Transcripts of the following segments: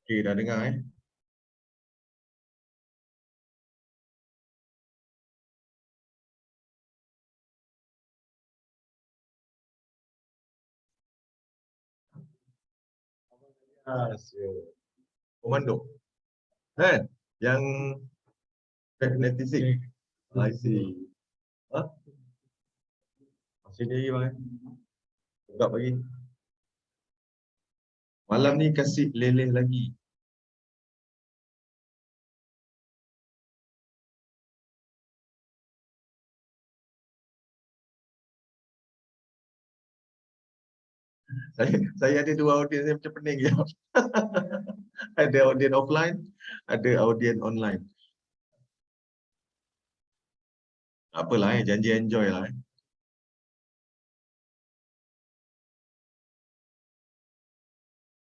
Okey, dah dengar siap. Komando. Kan? Yang magnetisik. I see. Ha? Masih ni lagi bang. Buka pagi. Malam ni kasih leleh lagi. Saya ada dua audiens yang macam pening je. Ada audien offline, ada audien online. Tak apalah janji enjoy lah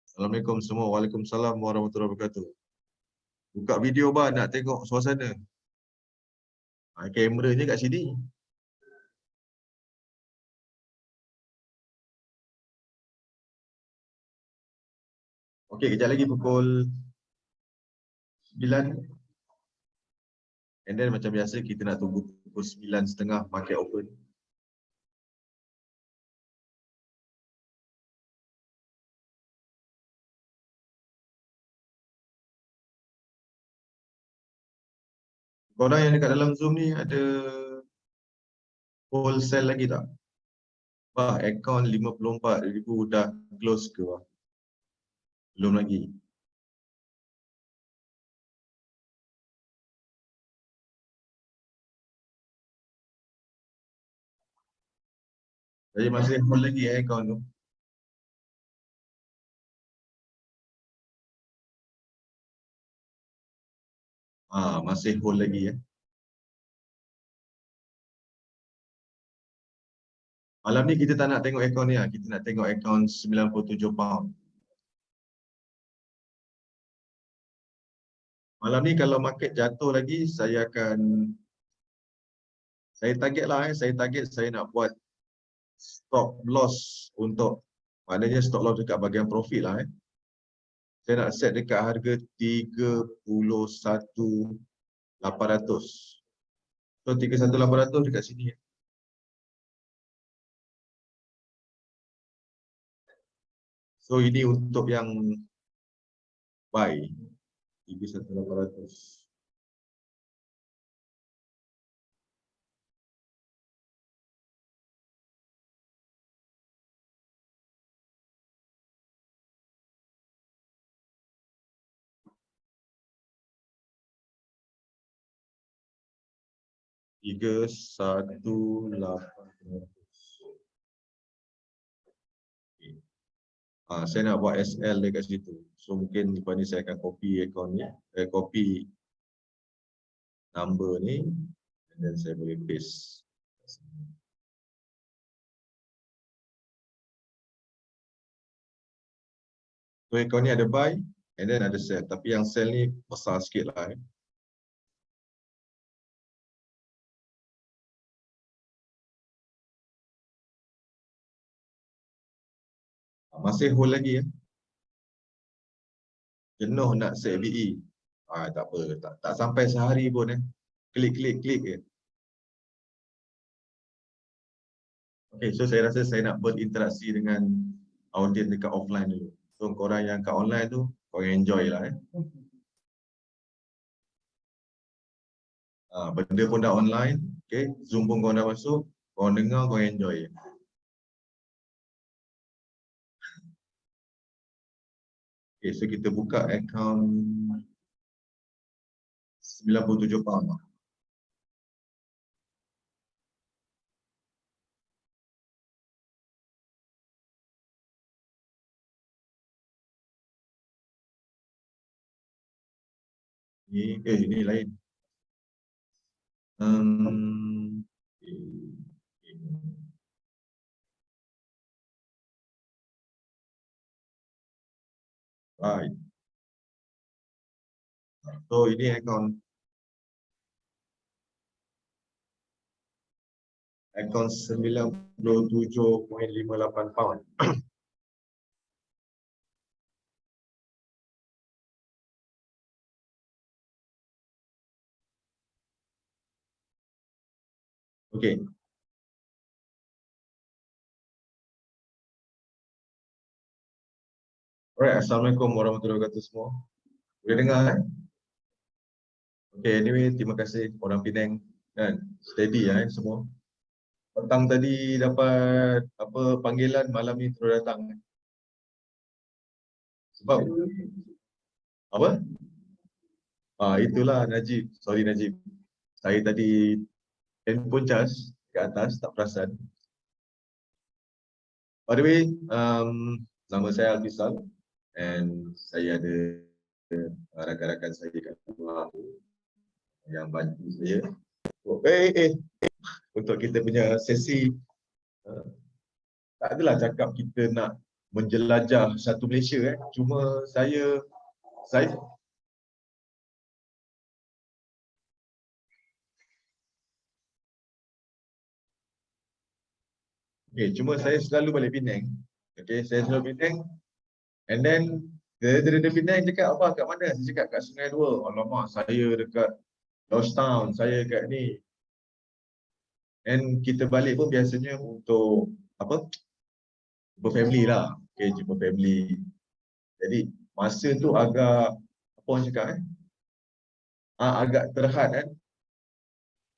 Assalamualaikum semua. Waalaikumsalam warahmatullahi wabarakatuh. Buka video bah nak tengok suasana. Kameranya kat sini. Okey, kejap lagi pukul 9. And then macam biasa kita nak tunggu pukul 9.30 market open. Korang yang dekat dalam Zoom ni ada wholesale lagi tak? Bah, akaun 54,000 dah close ke bah? Belum lagi. Jadi masih hold lagi akaun tu. Masih hold lagi Malam ni kita tak nak tengok akaun ni lah. Kita nak tengok akaun 97 pound. Malam ni kalau market jatuh lagi, saya target lah saya target saya nak buat stop loss untuk, maknanya stop loss dekat bahagian profit lah Saya nak set dekat harga 31,800. So 31,800 dekat sini So ini untuk yang buy 31,800. Tiga satu lapan. Saya nak buat SL dekat situ. So mungkin lepas ni saya akan copy account ni, copy number ni, and then saya boleh paste. So account ni ada buy, and then ada sell. Tapi yang sell ni besar sikit lah Masih hold lagi Jenuh nak set BE. Tak apa, tak sampai sehari pun Klik je. Okay, so saya rasa saya nak berinteraksi dengan audiens dekat offline dulu. So korang yang kat online tu, korang enjoy lah Benda pun dah online, okay, Zoom pun korang dah masuk, korang dengar, korang enjoy. Okay, so kita buka akaun 97 pound. Ini lain. Right. So ini akaun 97.58 pound. Okey. Alright, Assalamualaikum warahmatullahi wabarakatuh semua. Boleh dengar kan? Okay, anyway, terima kasih orang Penang kan. Steady semua. Petang tadi dapat apa panggilan, malam ni terus datang. Sebab apa? Itulah Najib. Sorry Najib. Saya tadi handphone charge ke atas, tak perasan. By the way, nama saya Alfisal and saya ada rakan-rakan saya kat rumah yang bantu saya. Untuk kita punya sesi, tak adalah cakap kita nak menjelajah satu Malaysia cuma saya cuma saya selalu balik Penang. Saya selalu Penang, and then dari Penang cakap apa kat mana? Saya cakap kat Sungai Dua. Alamak, saya dekat Georgetown, saya kat ni. And kita balik pun biasanya untuk apa? Jumpa family lah. Jumpa family. Jadi masa tu agak apa orang cakap agak terhad kan.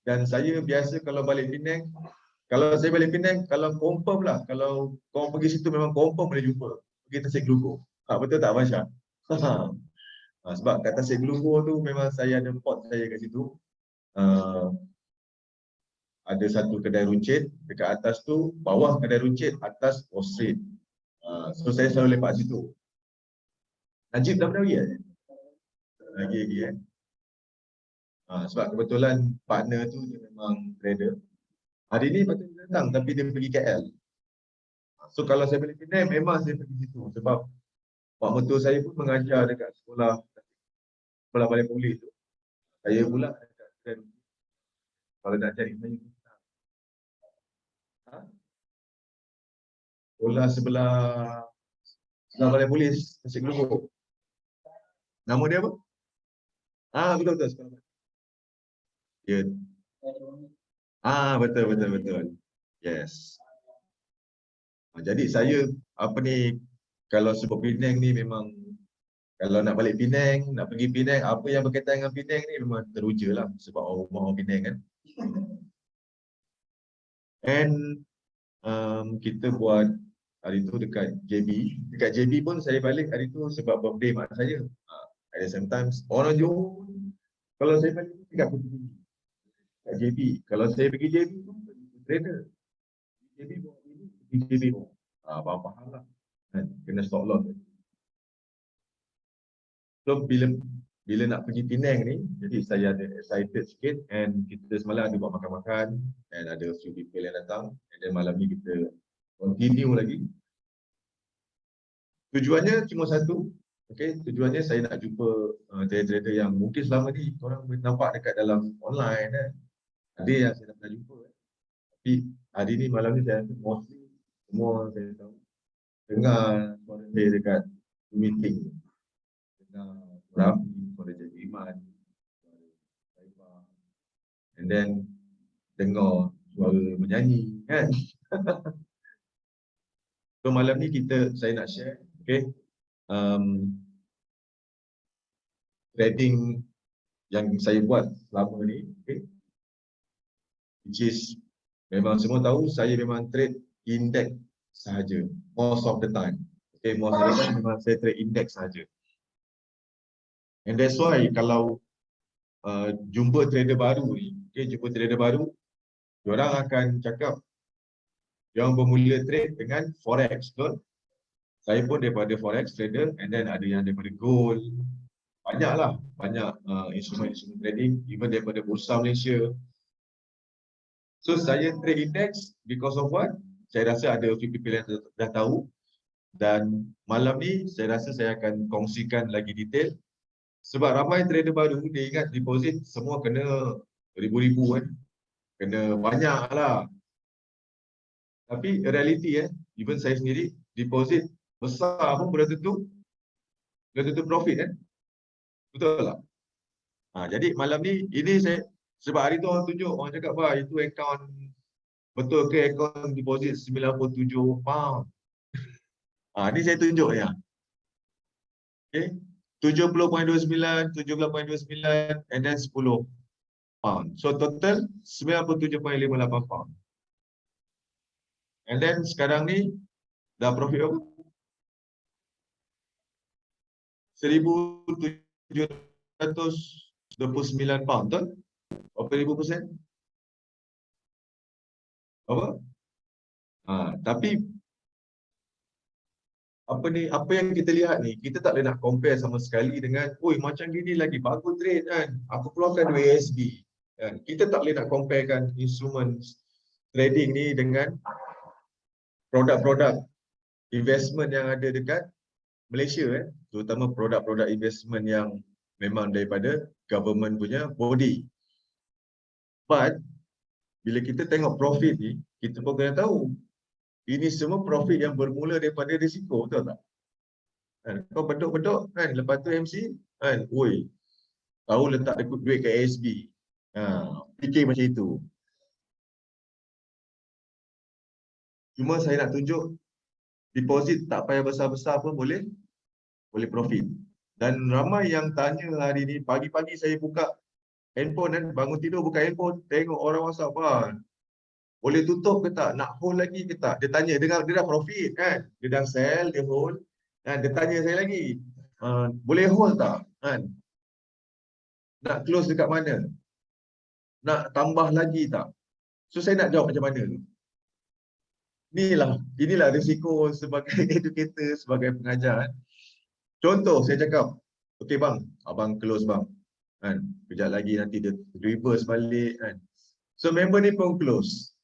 Dan saya biasa kalau balik Penang, kalau saya balik Penang, kalau confirm lah, kalau kau pergi situ memang confirm boleh jumpa. Pergi Tasik Gelugor. Betul tak Masya? Sebab kat Tasik Gelugor tu memang saya ada pot saya kat situ. Ada satu kedai runcit dekat atas tu, bawah kedai runcit, atas Street. So saya selalu lepak situ. Najib dah pernah pergi lagi sebab kebetulan partner tu dia memang trader. Hari ni patut datang tapi dia pergi KL. So kalau saya balik Penang memang saya pergi situ sebab mak mentua saya pun mengajar dekat sekolah balik polis tu. Saya pula dekat kalau nak cari saya sekolah sebelah balik polis Tasik Gelugor. Nama dia apa? Betul sekolah. Ya. Betul. Yes. Jadi saya kalau sebut Penang ni memang kalau nak balik Penang, nak pergi Penang, apa yang berkaitan dengan Penang ni memang teruja lah sebab rumah orang Penang kan. And kita buat hari tu dekat JB. Dekat JB pun saya balik hari tu sebab birthday mak saya. At the same time, orang Johor, kalau saya balik dekat JB. Kalau saya pergi JB pun trader. JB pun. Apa-apa hal lah. Kena stop loss. So bila nak pergi Penang ni, jadi saya ada excited sikit and kita semalam ada buat makan-makan and ada few people yang datang and then malam ni kita continue lagi. Tujuannya cuma satu, tujuannya saya nak jumpa trader-trader yang mungkin selama ni korang nampak dekat dalam online ada yang saya tak pernah jumpa tapi hari ni malam ni saya mostly semua saya tahu dengar suara saya dekat meeting, dengar Rafi, suara Cik Iman, and then dengar suara menyanyi kan. So malam ni saya nak share trading yang saya buat selama ni, which is memang semua tahu saya memang trade index sahaja most of the time. Most of the time memang saya trade index sahaja. And that's why kalau jumpa trader baru ni, diorang akan cakap diorang bermula trade dengan forex, betul? Saya pun daripada forex trader and then ada yang daripada gold. Banyak instrumen trading, even daripada Bursa Malaysia. So saya trade index because of what? Saya rasa ada few people yang dah tahu. Dan malam ni saya rasa saya akan kongsikan lagi detail. Sebab ramai trader baru, dia ingat deposit semua kena ribu-ribu kan. Kena banyak lah. Tapi reality even saya sendiri, deposit besar pun belum tentu profit kan. Betul tak? Jadi malam ni, ini saya, sebab hari tu orang tunjuk, orang cakap, itu account Betul ke akaun deposit 97 pound? Ni saya tunjuk ya. Okay. 70.29, 17.29 and then 10 pound. So total 97.58 pound. And then sekarang ni dah profit apa? 1,729 pound, betul? Berapa ribu persen? Apa? Tapi apa yang kita lihat ni, kita tak boleh nak compare sama sekali dengan, oi macam gini lagi bagus trade kan, aku keluarkan duit ASB kan. Kita tak boleh nak comparekan instrumen trading ni dengan produk-produk investment yang ada dekat Malaysia terutama produk-produk investment yang memang daripada government punya body. But bila kita tengok profit ni, kita pun kena tahu ini semua profit yang bermula daripada risiko, betul tak? Kau bedok-bedok kan, lepas tu MC kan, oi tahu letak duit kat ASB. Fikir macam itu. Cuma saya nak tunjuk deposit tak payah besar-besar pun boleh profit. Dan ramai yang tanya hari ni, pagi-pagi saya buka handphone kan, bangun tidur buka handphone, tengok orang WhatsApp, boleh tutup ke tak? Nak hold lagi ke tak? Dia tanya, dia dah profit kan? Dia dah sell, dia hold. Dan dia tanya saya lagi, boleh hold tak? Kan? Nak close dekat mana? Nak tambah lagi tak? So saya nak jawab macam mana? Inilah risiko sebagai educator, sebagai pengajar. Contoh saya cakap, okey bang, abang close bang. Kan? Kejap lagi nanti dia reverse balik kan. So member ni pun close.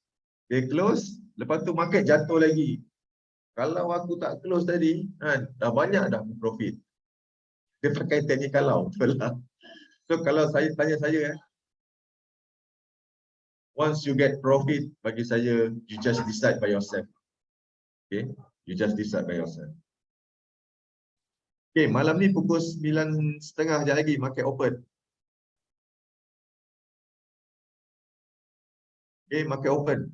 Dia close, lepas tu market jatuh lagi. Kalau aku tak close tadi, kan, dah banyak dah profit. Dia pakai teknik kalau, betul lah. So kalau saya tanya saya, once you get profit, bagi saya, you just decide by yourself. Okay, you just decide by yourself. Okay, malam ni pukul 9.30 sekejap lagi market open. Okay, market open.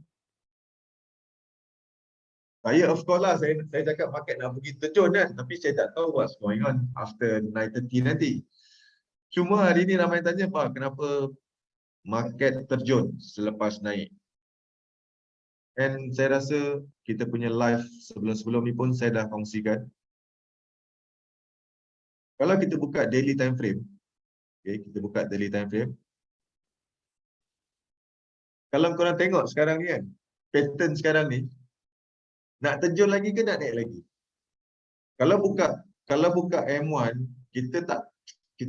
Saya of course lah, saya cakap market nak pergi terjun kan, tapi saya tak tahu what's going on after 9:30 nanti. Cuma hari ni ramai tanya, Pak, kenapa market terjun selepas naik? Dan saya rasa kita punya live sebelum-sebelum ni pun saya dah kongsikan. Kalau kita buka daily time frame, okay, kita buka daily time frame. Kalau korang tengok sekarang ni kan, pattern sekarang ni, nak terjun lagi ke nak naik lagi? Kalau buka M1, kita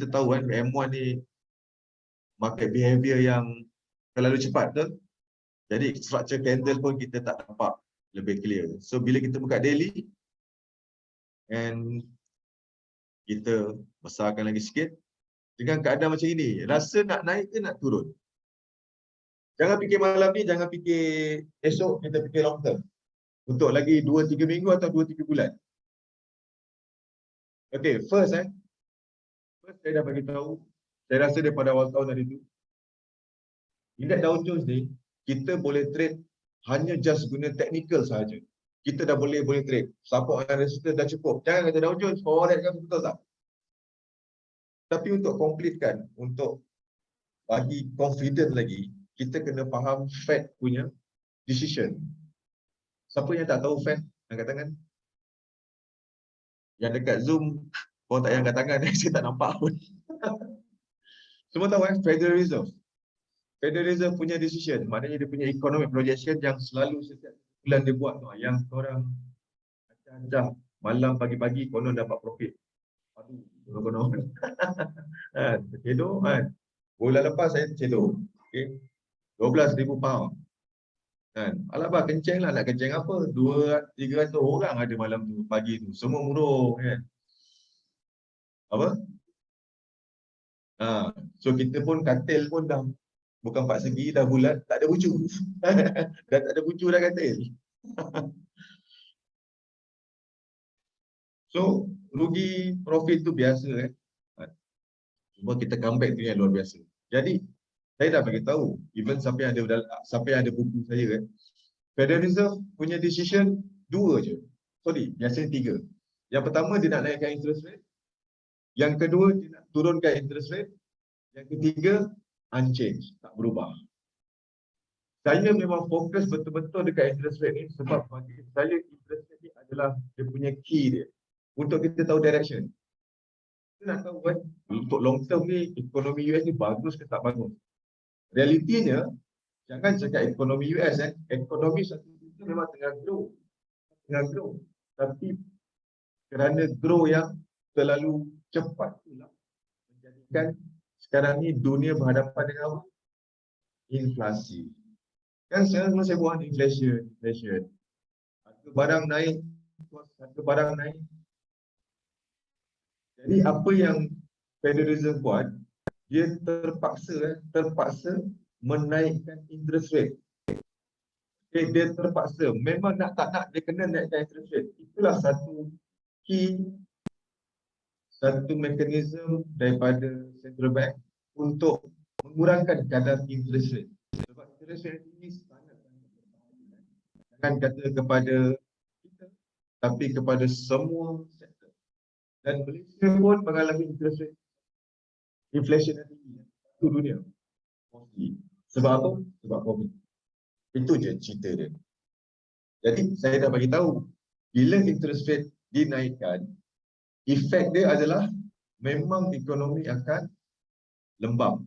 tahu kan M1 ni market behavior yang terlalu cepat, betul? Jadi structure candle pun kita tak nampak lebih clear. So bila kita buka daily and kita besarkan lagi sikit, dengan keadaan macam ini, rasa nak naik ke nak turun? Jangan fikir malam ni, jangan fikir esok, kita fikir long term. Untuk lagi 2-3 minggu atau 2-3 bulan. Okay, first saya dah bagi tahu, saya rasa daripada awal tahun tadi tu, indeks Dow Jones ni, kita boleh trade hanya just guna technical sahaja. Kita dah boleh trade. Support and resistance dah cukup. Jangan kata Dow Jones, forward kan, betul tak? Tapi untuk completekan, untuk bagi confident lagi, kita kena faham Fed punya decision. Siapa yang tak tahu Fed? Angkat tangan. Yang dekat Zoom, korang tak payah angkat tangan, saya tak nampak pun. Semua tahu Federal Reserve. Federal Reserve punya decision, maknanya dia punya economic projection yang selalu setiap bulan dia buat tu, yang korang acah-acah malam pagi-pagi konon dapat profit. Aduh, konon. Cedok kan. Bulan lepas saya cedok. Okay. 12,000 pound. Kan. Alamak, kenceng lah. Nak kenceng apa? 200-300 orang ada malam tu, pagi tu. Semua murung kan. Apa? So kita pun katil pun dah bukan 4 segi, dah bulat, tak ada bucu. Dah tak ada bucu dah katil. So rugi profit tu biasa Cuma kita comeback tu yang luar biasa. Jadi saya dah bagi tahu, even siapa yang ada buku saya Federal Reserve punya decision dua je. Sorry, biasanya tiga. Yang pertama dia nak naikkan interest rate. Yang kedua dia nak turunkan interest rate. Yang ketiga unchanged, tak berubah. Saya memang fokus betul-betul dekat interest rate ni sebab bagi saya interest rate ni adalah dia punya key dia untuk kita tahu direction. Kita nak tahu kan untuk long term ni ekonomi US ni bagus ke tak bagus. Realitinya jangan cakap ekonomi US ekonomi satu itu memang tengah grow. Tapi kerana grow yang terlalu cepat itulah menjadikan sekarang ni dunia berhadapan dengan apa? Inflasi. Kan sekarang saya buat inflation. Harga barang naik, Jadi apa yang Federal Reserve buat, dia terpaksa menaikkan interest rate. Okay, dia terpaksa, memang nak tak nak dia kena naikkan interest rate. Itulah satu mekanisme daripada central bank untuk mengurangkan kadar interest rate. Sebab interest rate ini sangat jangan kata kepada kita, tapi kepada semua sektor. Dan Malaysia pun mengalami interest rate inflation yang tinggi di dunia. Sebab apa? Sebab COVID. Itu je cerita dia. Jadi saya dah bagi tahu bila interest rate dinaikkan, efek dia adalah memang ekonomi akan lembab.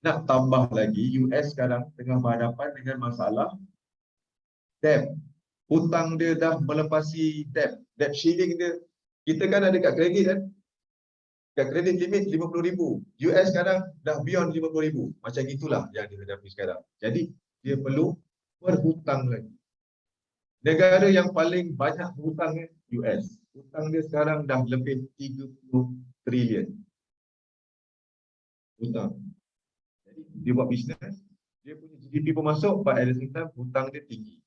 Nak tambah lagi, US sekarang tengah berhadapan dengan masalah debt. Hutang dia dah melepasi debt ceiling dia. Kita kan ada kat kredit kan? Kat kredit limit 50,000. US sekarang dah beyond 50,000. Macam itulah yang dihadapi sekarang. Jadi dia perlu berhutang lagi. Negara yang paling banyak berhutang US. Hutang dia sekarang dah lebih 30 trilion. Hutang. Jadi dia buat bisnes, dia punya GDP pun masuk, but at the same time hutang dia tinggi.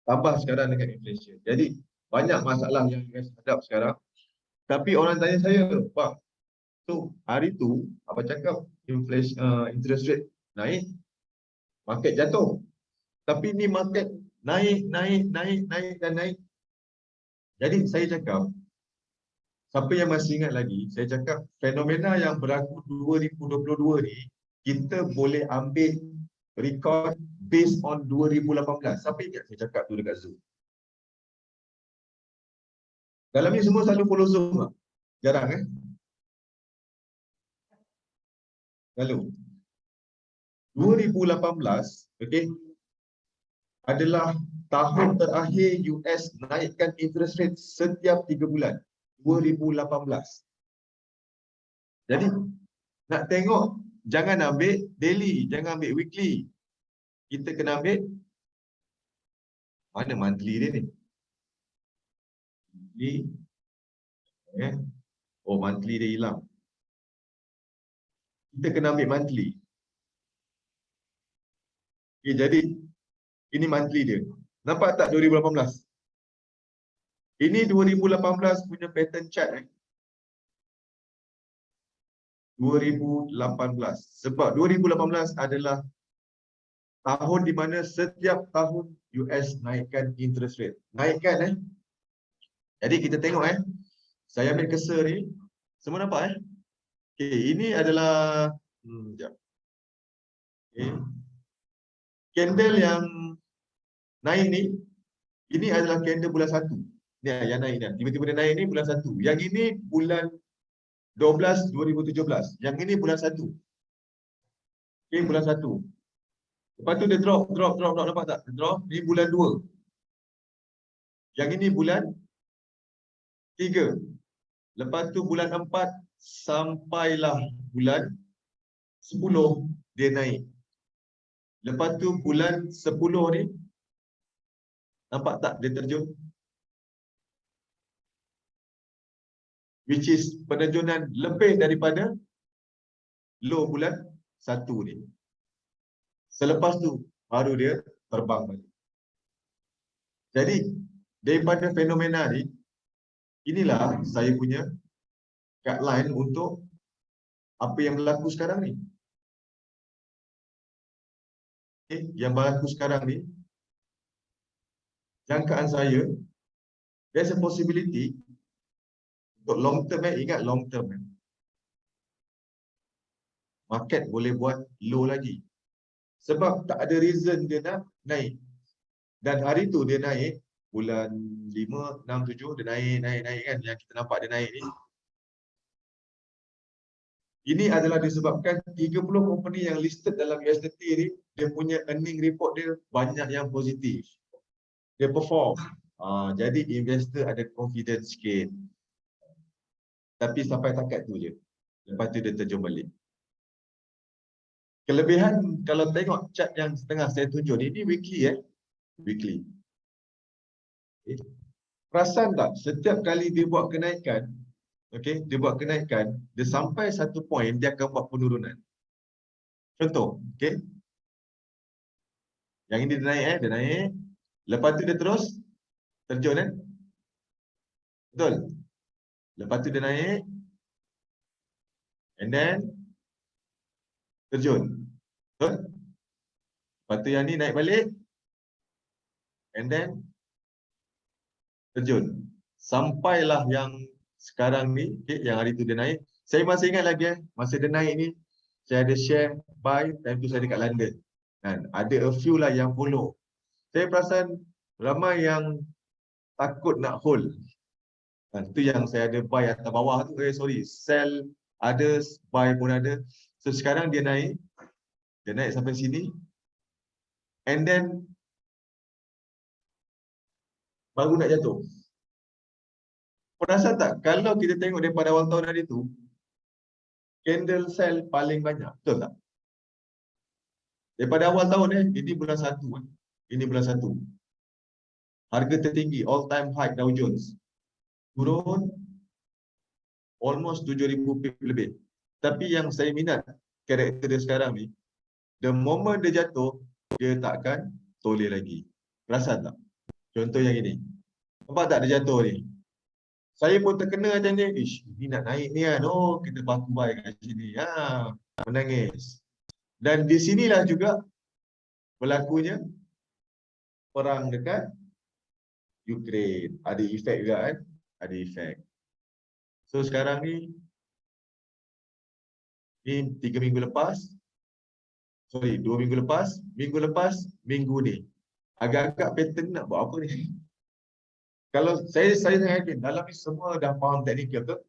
Tambah sekarang dengan inflation. Jadi banyak masalah yang US hadap sekarang. Tapi orang tanya saya, Pak, tu hari tu apa cakap inflation, interest rate naik, market jatuh. Tapi ni market naik. Jadi saya cakap, siapa yang masih ingat lagi, saya cakap fenomena yang berlaku 2022 ni, kita boleh ambil record based on 2018. Siapa ingat saya cakap tu dekat Zoom? Dalam ni semua selalu follow Zoom tak? Jarang Selalu. 2018, okay, adalah tahun terakhir US naikkan interest rate setiap 3 bulan. 2018. Jadi, nak tengok, jangan ambil daily, jangan ambil weekly. Kita kena ambil, mana monthly dia ni? Monthly dia hilang. Kita kena ambil monthly. Okay, jadi, ini monthly dia. Nampak tak 2018? Ini 2018 punya pattern chart 2018. Sebab 2018 adalah tahun di mana setiap tahun US naikkan interest rate. Naikkan Jadi kita tengok Saya ambil cursor ni. Semua nampak Okay, ini adalah sekejap. Okay. Candle yang naik ni, ini adalah candle bulan 1. Ni yang naik ni. Tiba-tiba dia naik ni bulan 1. Yang ini bulan 12 2017. Yang ini bulan 1. Okay, bulan 1. Lepas tu dia drop, nampak tak? Dia drop, ni bulan 2. Yang ini bulan 3. Lepas tu bulan 4 sampailah bulan 10 dia naik. Lepas tu bulan 10 ni nampak tak dia terjun? Which is penerjunan lebih daripada low bulan 1 ni. Selepas tu baru dia terbang balik. Jadi daripada fenomena ni, inilah saya punya guideline untuk apa yang berlaku sekarang ni. Yang berlaku sekarang ni, jangkaan saya, there's a possibility untuk long term, ingat long term, market boleh buat low lagi. Sebab tak ada reason dia nak naik. Dan hari tu dia naik, bulan 5, 6, 7, dia naik kan, yang kita nampak dia naik ni. Ini adalah disebabkan 30 company yang listed dalam USDT ni, dia punya earning report dia banyak yang positif. Dia perform. Jadi investor ada confidence sikit. Tapi sampai takat tu je. Lepas tu dia terjun balik. Kelebihan kalau tengok chart yang setengah saya tunjuk ni, ini weekly weekly. Okay. Perasan tak setiap kali dia buat kenaikan, dia buat kenaikan, dia sampai satu point dia akan buat penurunan. Contoh, yang ini dia naik dia naik. Lepas tu dia terus terjun Betul. Lepas tu dia naik and then terjun. Betul? Lepas tu yang ni naik balik and then terjun. Sampailah yang sekarang ni, yang hari tu dia naik. Saya masih ingat lagi masa dia naik ni, saya ada share buy, time tu saya dekat London. Kan? Ada a few lah yang follow. Saya perasan ramai yang takut nak hold. Itu yang saya ada buy atas bawah tu, sell others, buy pun ada. So sekarang dia naik sampai sini, and then baru nak jatuh. Perasan tak, kalau kita tengok daripada awal tahun hari tu, candle sell paling banyak, betul tak? Daripada awal tahun ini bulan 1 ini bulan 1. Harga tertinggi, all time high Dow Jones. Turun almost 7,000 pip lebih. Tapi yang saya minat karakter dia sekarang ni, the moment dia jatuh, dia takkan toleh lagi. Perasan tak? Contoh yang ini. Nampak tak dia jatuh ni? Saya pun terkena macam ni. Ini nak naik ni kan. Oh, kita paku buy kat sini. Menangis. Dan di sinilah juga berlakunya perang dekat Ukraine. Ada efek juga kan? Ada efek. So sekarang ni 3 minggu lepas, 2 minggu lepas, minggu ni. Agak-agak pattern nak buat apa ni? Kalau saya yakin dalam ni semua dah faham teknikal betul.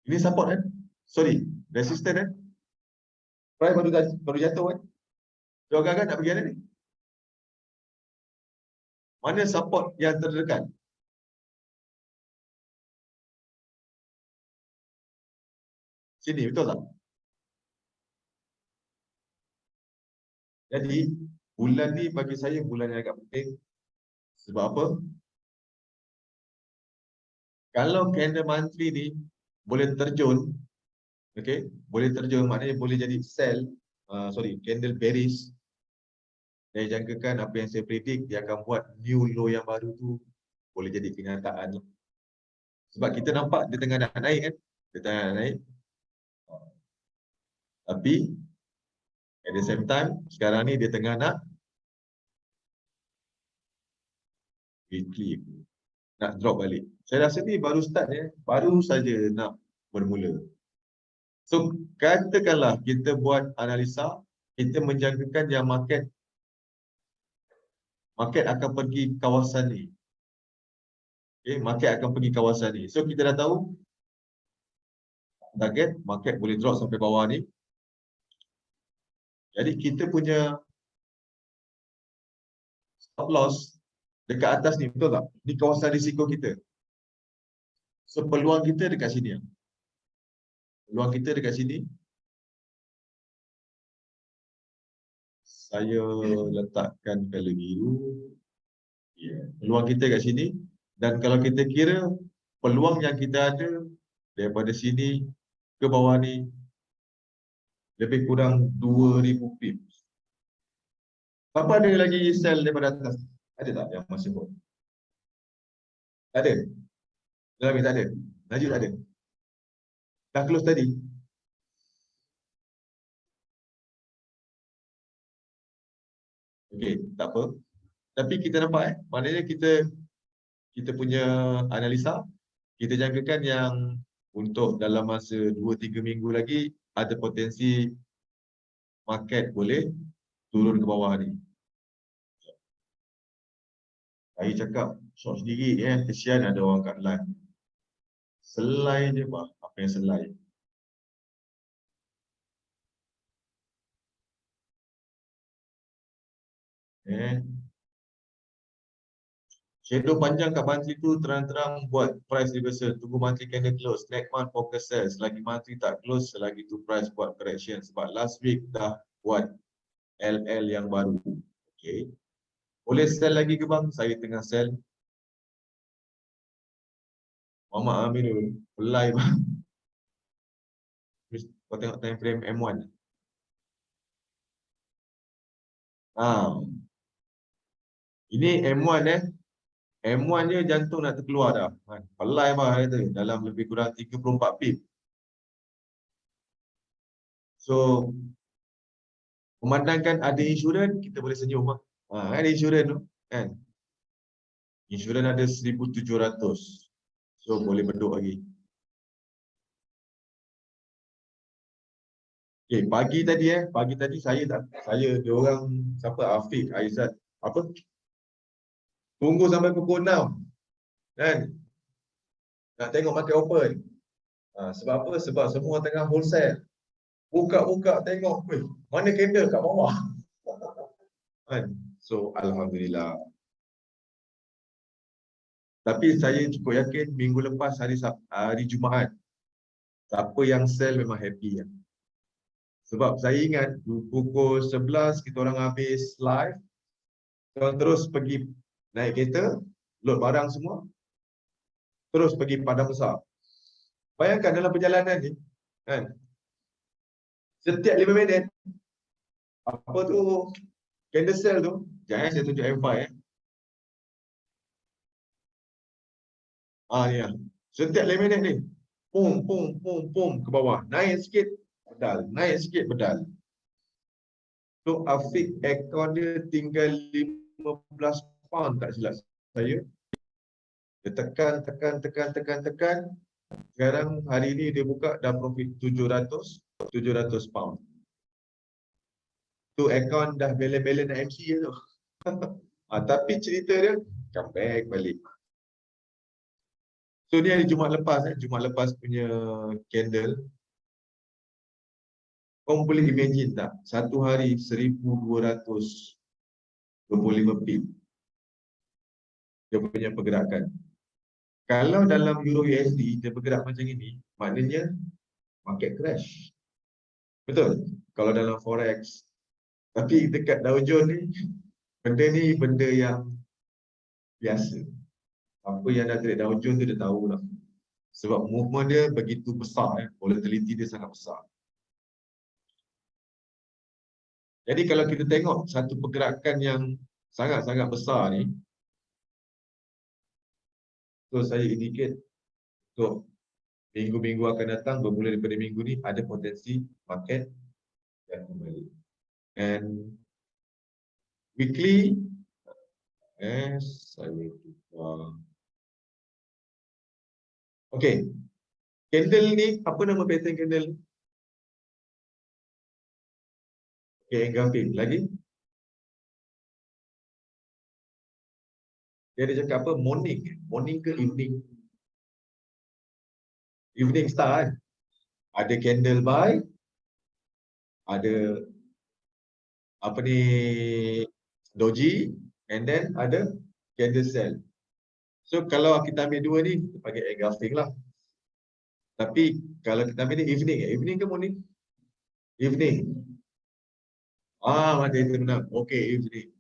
Ini support kan? Resistance kan? Price baru jatuh kan? So agak-agak nak pergi mana ni? Mana support yang terdekat? Sini, betul tak? Jadi, bulan ni bagi saya bulan yang agak penting. Sebab apa? Kalau candle monthly ni boleh terjun, boleh terjun maknanya boleh jadi sell, candle bearish. Saya jangkakan apa yang saya predict, dia akan buat new low yang baru tu boleh jadi kenyataan. Sebab kita nampak dia tengah nak naik kan? Dia tengah nak naik. Tapi at the same time, sekarang ni dia tengah nak weekly, nak drop balik. Saya rasa ni baru start baru saja nak bermula. So katakanlah kita buat analisa, kita menjangkakan yang market akan pergi kawasan ni. Market akan pergi kawasan ni. So kita dah tahu target market boleh drop sampai bawah ni. Jadi kita punya stop loss dekat atas ni, betul tak? Ni kawasan risiko kita. So peluang kita dekat sini. Peluang kita dekat sini. Saya letakkan color biru. Peluang kita kat sini. Dan kalau kita kira peluang yang kita ada daripada sini ke bawah ni lebih kurang 2,000 pip. Apa ada lagi sell daripada atas? Ada tak yang masih buat? Tak ada. Dalam ni tak ada. Najib tak ada. Dah close tadi. Okey, tak apa. Tapi kita nampak maknanya kita punya analisa, kita jangkakan yang untuk dalam masa 2-3 minggu lagi ada potensi market boleh turun ke bawah ni. Saya cakap short sendiri kesian ada orang kat live. Selai je bah, apa yang selai. Shadow panjang kat monthly tu terang-terang buat price reversal. Tunggu monthly candle close. Next month focus sell. Selagi monthly tak close, selagi tu price buat correction. Sebab last week dah buat LL yang baru. Okay. Boleh sell lagi ke bang? Saya tengah sell. Muhammad Aminul. Pelai bang. Kau tengok time frame M1. Ini M1 M1 je jantung nak terkeluar dah. Pelai bang kata dalam lebih kurang 34 pip. So memandangkan ada insurans, kita boleh senyum lah. Ada insurans tu kan. Insurans ada 1,700. So boleh beduk lagi. Okay, pagi tadi saya dia orang siapa Afiq Aizat apa tunggu sampai pukul 6 kan nak tengok market open. Sebab apa? Sebab semua tengah wholesale. Buka-buka tengok, weh, mana candle kat bawah. Kan? So alhamdulillah. Tapi saya cukup yakin minggu lepas hari Jumaat siapa yang sell memang happy ya. Sebab saya ingat pukul 11 kita orang habis live, kita orang terus pergi naik kereta, load barang semua, terus pergi Padang Besar. Bayangkan dalam perjalanan ni, kan, setiap 5 minit, apa tu, candle sell tu, jangan saya tunjuk M5 ni lah. Setiap 5 minit ni, pum, pum, pum, pum ke bawah. Naik sikit, bedal. Naik sikit, bedal. So, Afiq account dia tinggal 15 pound tak silap saya. Dia tekan. Sekarang hari ni dia buka dah profit 700 pound. Tu account dah balance MC je tu. Tapi cerita dia come back balik. So ni hari Jumaat lepas punya candle. Kau boleh imagine tak? Satu hari 1,225 pip. Dia punya pergerakan. Kalau dalam Euro USD dia bergerak macam ini, maknanya market crash. Betul? Kalau dalam Forex. Tapi dekat Dow Jones ni, benda yang biasa. Apa yang dah trade Dow Jones tu dia tahu lah. Sebab movement dia begitu besar, volatility dia sangat besar. Jadi kalau kita tengok satu pergerakan yang sangat-sangat besar ni, so saya indicate untuk minggu-minggu akan datang, bermula daripada minggu ni, ada potensi market yang kembali. And weekly, saya lupa. Okay, candle ni, apa nama pattern candle ni? Okay, engulfing. Lagi? Dia ada cakap apa? Morning. Morning ke evening? Evening star kan? Ada candle buy, ada apa ni doji, and then ada candle sell. So kalau kita ambil dua ni, kita pakai engulfing lah. Tapi kalau kita ambil ni evening, evening ke morning? Evening. Mati itu benar. Okay, evening.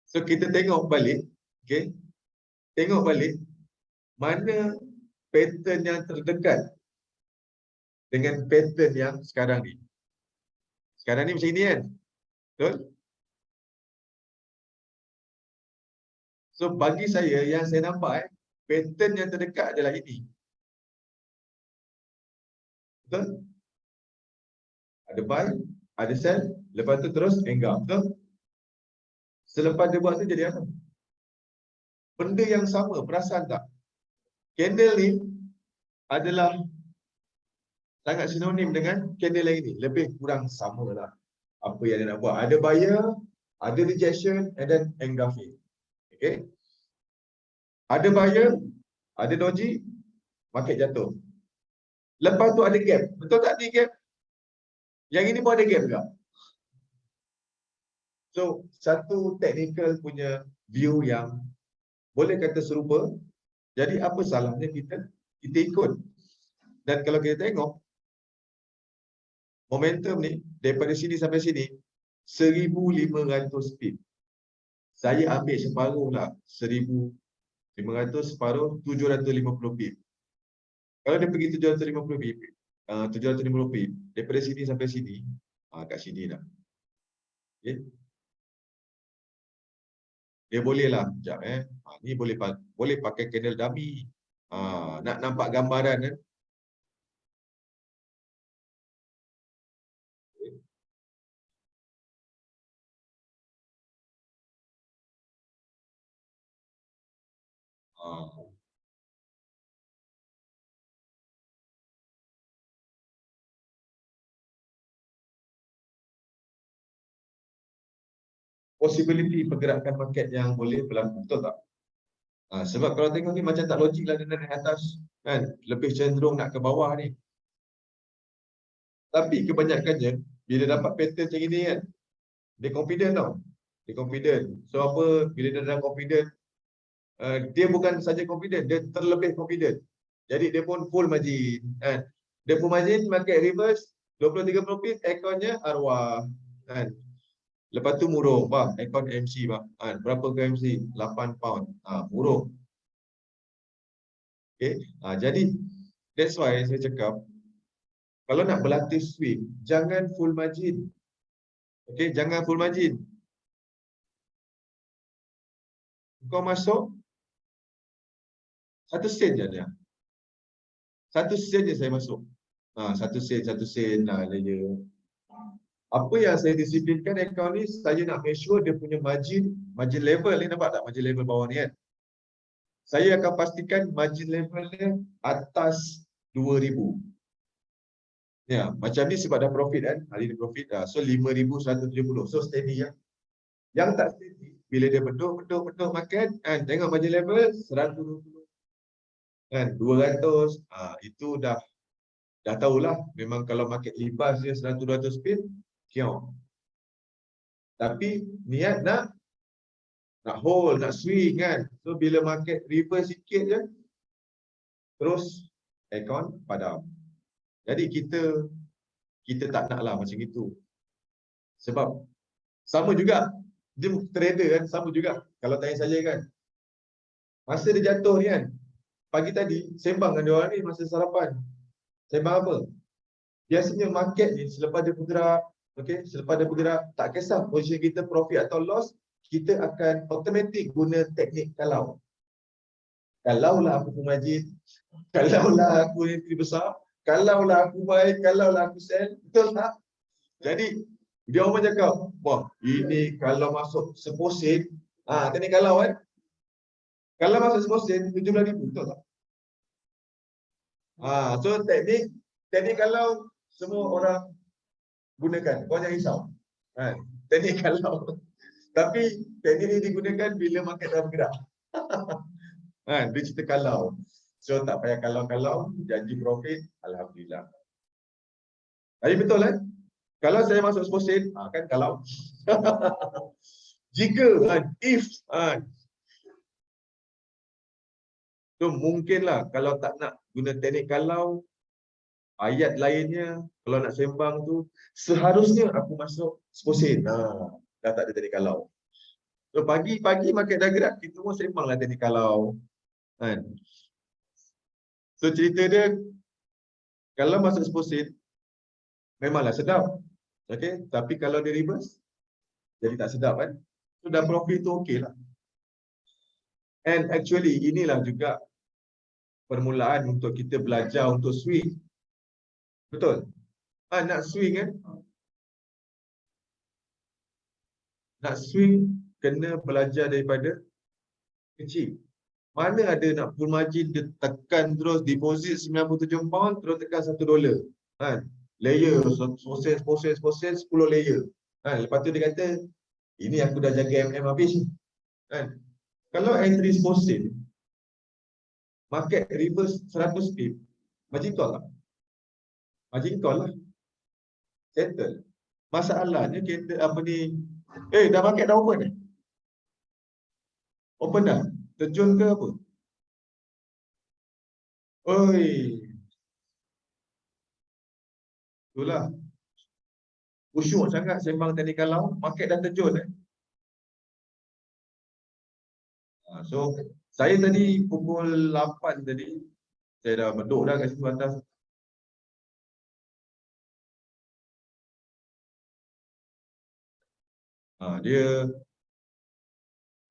So kita tengok balik, okay? Tengok balik mana pattern yang terdekat dengan pattern yang sekarang ni. Sekarang ni macam ini kan? Betul? So bagi saya yang saya nampak pattern yang terdekat adalah ini. Betul? Ada buy, ada sell, lepas tu terus engulf. Betul? Selepas dia buat tu jadi apa? Benda yang sama, perasan tak? Candle ni adalah sangat sinonim dengan candle yang ini. Lebih kurang sama lah apa yang dia nak buat. Ada buyer, ada rejection, and then engulfing. Okay. Ada buyer, ada doji, market jatuh. Lepas tu ada gap. Betul tak ni gap? Yang ini pun ada gap juga. So, satu technical punya view yang boleh kata serupa. Jadi apa salahnya kita ikut. Dan kalau kita tengok momentum ni daripada sini sampai sini 1500 pip. Saya ambil separuh lah, 1500 separuh 750 pip. Kalau dia pergi 750 pip, 750 pip daripada sini sampai sini, kat sini dah. Okay. Dia boleh lah, sekejap ni boleh pakai candle dummy. Nak nampak gambaran kan? Possibility pergerakan market yang boleh berlaku, betul tak? Sebab kalau tengok ni macam tak logik lah dia naik atas kan, lebih cenderung nak ke bawah ni. Tapi kebanyakannya bila dapat pattern macam ini kan, dia confident tau. Dia confident. So apa, bila dia dah confident, dia bukan saja confident, dia terlebih confident. Jadi dia pun full margin kan. Dia full margin, market reverse 20-30 pip, airconnya arwah kan. Lepas tu murung, bang, aircon MC bang. Berapa ke MC? 8 pound. Murung. Okay. Jadi that's why saya cakap kalau nak berlatih swing, jangan full margin. Okay, jangan full margin. Kau masuk 1 sen je dia. 1 sen je saya masuk. 1 sen lah dia. Apa yang saya disiplinkan account ni, saya nak make sure dia punya margin level ni, nampak tak margin level bawah ni kan? Saya akan pastikan margin level dia atas 2000. Ya, macam ni sebab dah profit kan, hari ni profit dah. So 5170. So steady ya. Yang tak steady bila dia beduk makan kan, tengok margin level 120 kan, 200. Itu dah tahulah memang kalau market libas dia 100-200 pin kiau. Tapi niat nak hold, nak swing kan. So bila market reverse sikit je terus aircon padam. Jadi kita tak naklah macam itu. Sebab sama juga dia trader kan, sama juga. Kalau tanya saya kan, masa dia jatuh ni kan, pagi tadi sembang dengan dia orang ni masa sarapan. Sembang apa? Biasanya market ni selepas dia bergerak, okey, selepas dia bergerak, tak kisah position kita profit atau loss, kita akan automatic guna teknik kalau. Kalaulah aku margin, kalaulah aku entry besar, kalaulah aku buy, kalaulah aku sell, betul tak? Jadi dia orang cakap, wah, ini kalau masuk 10 sen, teknik kalau kan. Kalau masuk 10 sen, 17,000, betul tak? So teknik kalau semua orang gunakan, kau jangan risau. Teknik kalau. Tapi teknik ni digunakan bila market dah bergerak. Dia cerita kalau. So tak payah kalau-kalau, janji profit, alhamdulillah. Jadi betul kan? Kalau saya masuk 10 sen, kan kalau. Jika if so mungkinlah kalau tak nak guna teknik kalau, ayat lainnya kalau nak sembang tu seharusnya aku masuk 10 sen. Dah tak ada teknik kalau. So pagi-pagi market dah gerak, kita pun sembanglah teknik kalau. So cerita dia kalau masuk 10 sen memanglah sedap. Okey, tapi kalau dia reverse jadi tak sedap kan. So dah profit tu okeylah. And actually inilah juga permulaan untuk kita belajar untuk swing. Betul? Nak swing kan? Nak swing kena belajar daripada kecil. Mana ada nak full margin dia tekan terus deposit 97 pound terus tekan $1. Kan? Layer, proses 10 layer. Kan? Lepas tu dia kata ini aku dah jaga MM habis. Kan? Kalau entry deposit market reverse 100 pip, margin call lah. Margin call lah. Settle. Masalahnya kita apa ni? Dah market dah open eh? Open dah? Terjun ke apa? Oi. Itulah. Usyuk sangat sembang tadi kalau market dah terjun eh. So saya tadi pukul 8 tadi saya dah beduk dah kat situ atas.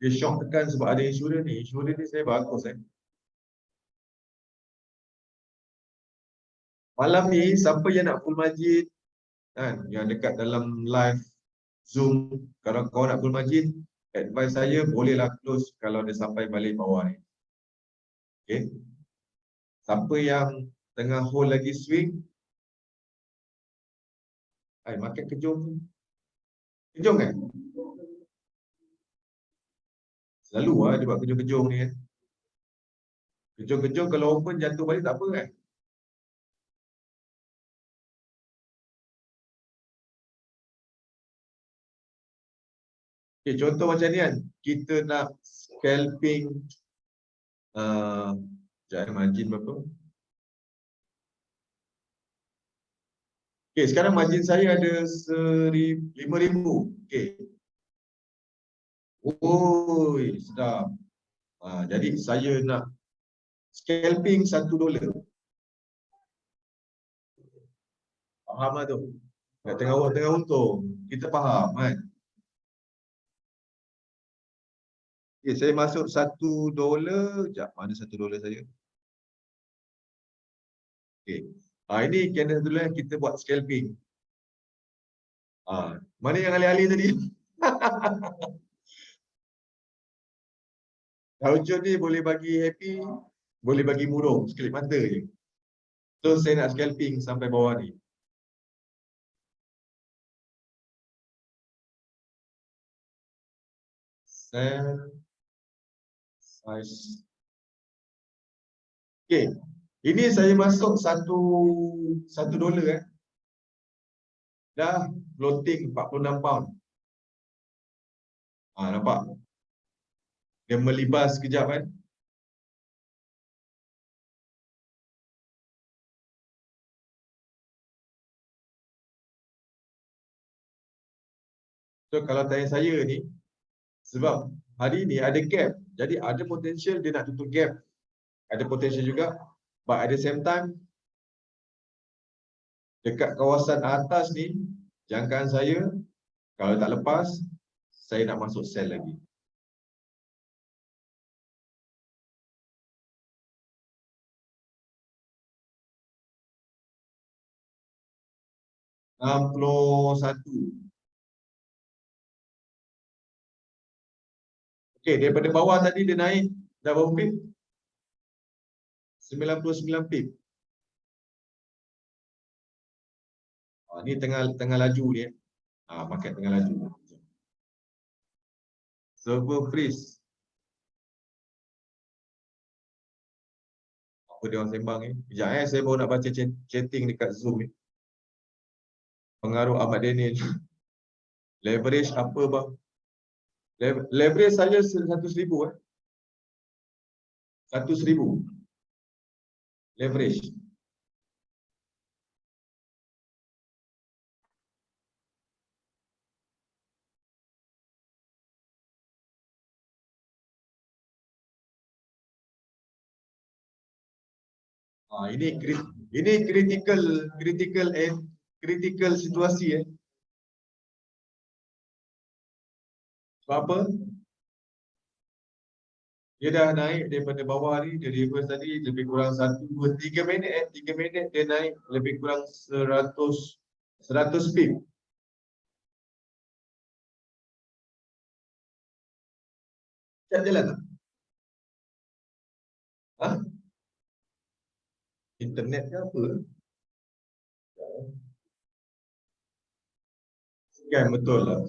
Dia shock tekan sebab ada insurans ni. Insurans ni saya bagus eh. Malam ni siapa yang nak full margin kan, yang dekat dalam live Zoom, kalau kau nak full margin, advice saya bolehlah close kalau dia sampai balik bawah ni. Okay. Siapa yang tengah hold lagi swing, market kejung. Kejung kan? Selalu dia buat kejung-kejung ni kan. Kejung-kejung kalau open jatuh balik tak apa kan? Okay, contoh macam ni kan, kita nak scalping margin berapa? Okay, sekarang margin saya ada 5,000. Okay. Oi, sedap. Jadi saya nak scalping $1. Faham lah tu. Kat tengah untung. Kita faham kan? Okay, saya masuk $1. Sekejap, mana $1 saya? Okay. Ini candle dulu yang kita buat scalping. Mana yang alih-alih tadi? Dow Jones ni boleh bagi happy, boleh bagi murung, sekelip mata je. So saya nak scalping sampai bawah ni. Sell size. Okay. Ini saya masuk $1 eh. Dah floating 46 pound. Nampak? Dia melibas sekejap kan? So kalau tanya saya ni, sebab hari ni ada gap. Jadi ada potential dia nak tutup gap. Ada potential juga. But at the same time, dekat kawasan atas ni, jangkaan saya, kalau tak lepas, saya nak masuk sell lagi. $61. Okey, daripada bawah tadi dia naik dah berapa pip? 99 pip. Ni tengah laju ni. Market tengah laju. Server freeze. Apa dia orang sembang ni? Sekejap saya baru nak baca chatting dekat Zoom ni. Pengaruh Ahmad Daniel. Leverage apa bang? Leverage saya 100,000 100,000. Leverage. Ini critical situasi Sebab apa? Dia dah naik daripada bawah ni, dia reverse tadi lebih kurang 1, 2, 3 minit 3 minit dia naik lebih kurang 100 pip. Cat jalan tak? Ha? Internet ke apa? Kan betul lah.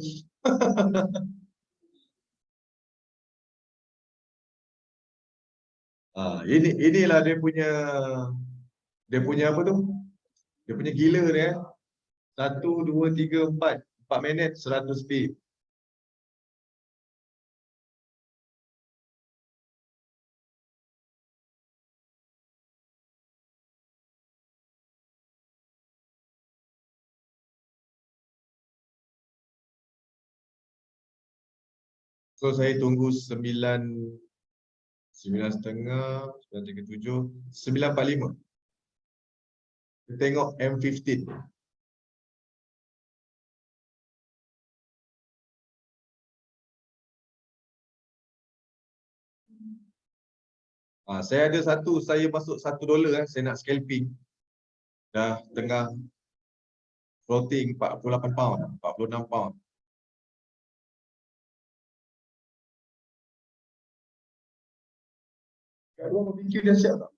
Inilah dia punya apa tu? Dia punya gila dia. 1, 2, 3, 4 4 minit 100 speed. So saya tunggu 9.30, 9.37, 9.45. Kita tengok M15. Saya ada saya masuk $1 saya nak scalping. Dah tengah floating 48 pound, 46 pound. Kat luar barbecue dah siap tak?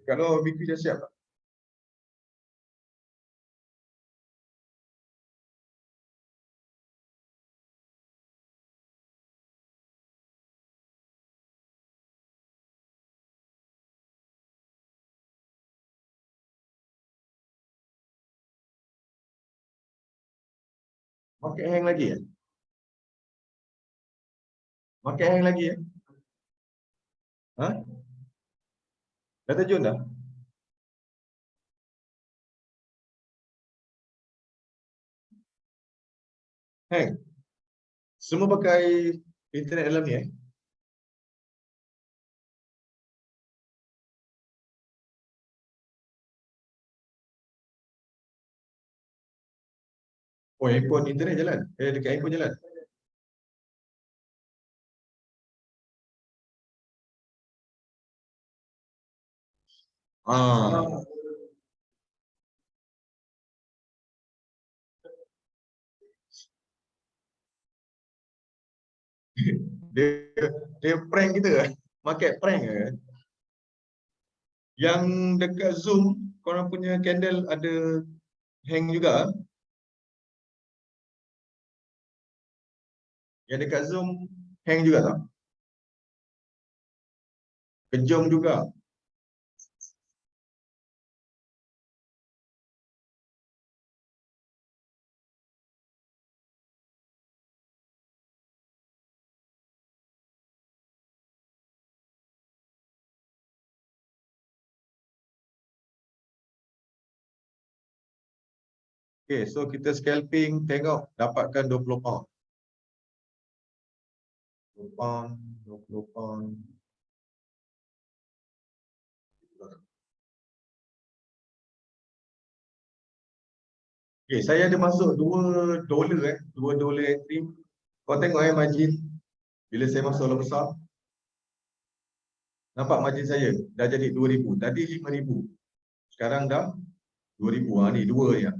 Kat luar barbecue dah siap tak? Market hang lagi ya? Market hang lagi ya? Ha? Dah terjun dah? Hang. Semua pakai internet dalam ni Oh, handphone internet jalan. Dekat handphone jalan. Ah, dia dia prank kita ke? Market prank ke? Yang dekat Zoom, korang punya candle ada hang juga? Yang dekat Zoom hang juga tak? Kejong juga. Okay, so kita scalping, tengok dapatkan 20 pound. 20 pound, 20 pound. Okay, saya ada masuk $2 $2 entry. Kau tengok margin. Bila saya masuk lot besar, nampak margin saya dah jadi 2,000. Tadi 5,000. Sekarang dah 2,000. Ni dua ya.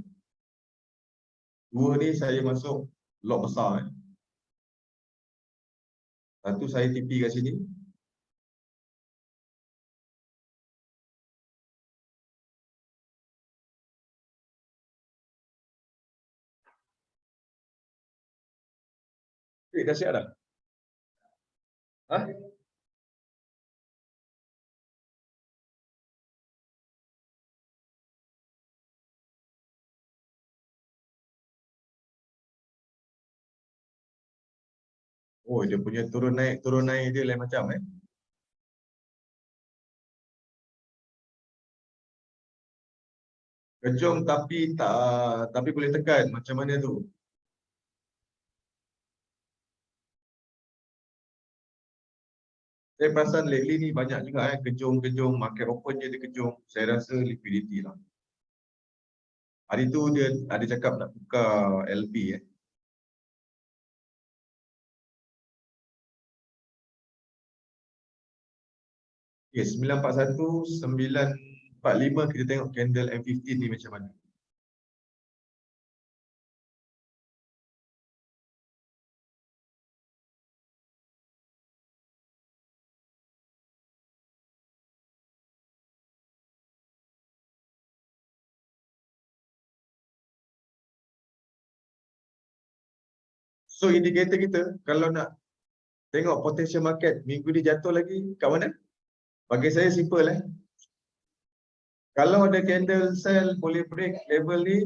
Dua ni saya masuk lot besar. Satu saya TP kat sini. Dah siap dah? Ha? Oh, dia punya turun naik dia lain macam Kejong tapi tak, tapi boleh tekan macam mana tu? Saya perasan lately ni banyak juga kejong-kejong, market open je dia kejong. Saya rasa liquidity lah. Hari tu dia ada cakap nak tukar LP Okay, 941, 945 kita tengok candle M15 ni macam mana. So indikator kita kalau nak tengok potential market minggu ni jatuh lagi kat mana? Bagi saya simple Kalau ada candle sell boleh break level ni.